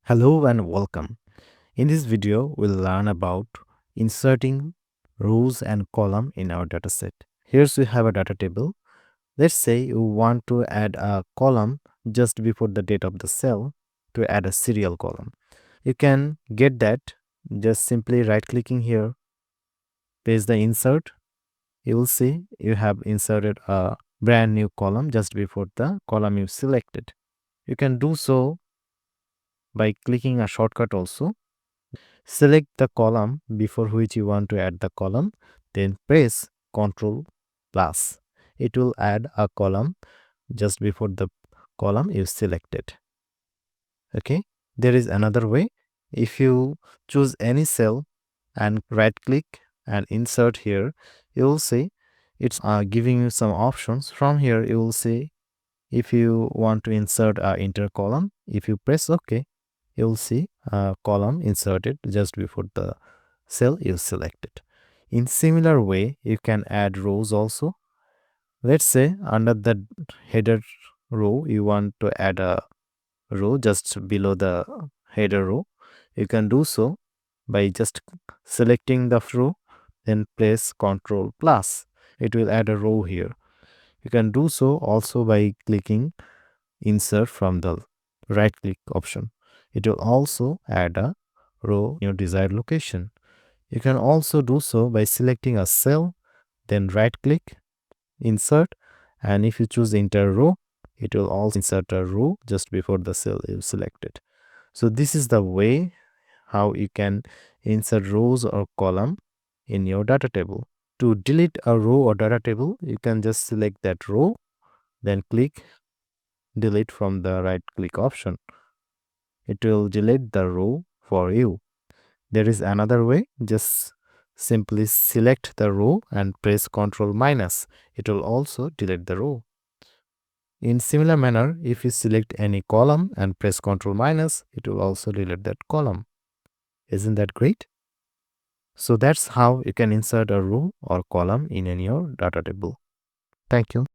Hello and welcome. In this video, we'll learn about inserting rows and column in our dataset. Here we have a data table. Let's say you want to add a column just before the date of the cell to add a serial column. You can get that just simply right clicking here, paste the insert. You will see you have inserted a brand new column just before the column you selected. You can do so by clicking a shortcut also. Select the column before which you want to add the column, then press Ctrl plus. It will add a column just before the column you selected. Okay, there is another way. If you choose any cell and right click and insert here, you will see it's giving you some options. From here, you will see if you want to insert a inter column. If you press OK, you will see a column inserted just before the cell you selected. In similar way, you can add rows also. Let's say under the header row, you want to add a row just below the header row. You can do so by just selecting the row, then press Ctrl plus. It will add a row here. You can do so also by clicking insert from the right click option. It will also add a row in your desired location. You can also do so by selecting a cell, then right click, insert, and if you choose enter row, it will also insert a row just before the cell you selected. So this is the way how you can insert rows or column in your data table. To delete a row or data table, you can just select that row, then click delete from the right click option. It will delete the row for you. There is another way. Just simply select the row and press Ctrl minus. It will also delete the row. In similar manner, if you select any column and press Ctrl minus, it will also delete that column. Isn't that great? So that's how you can insert a row or column in your data table. Thank you.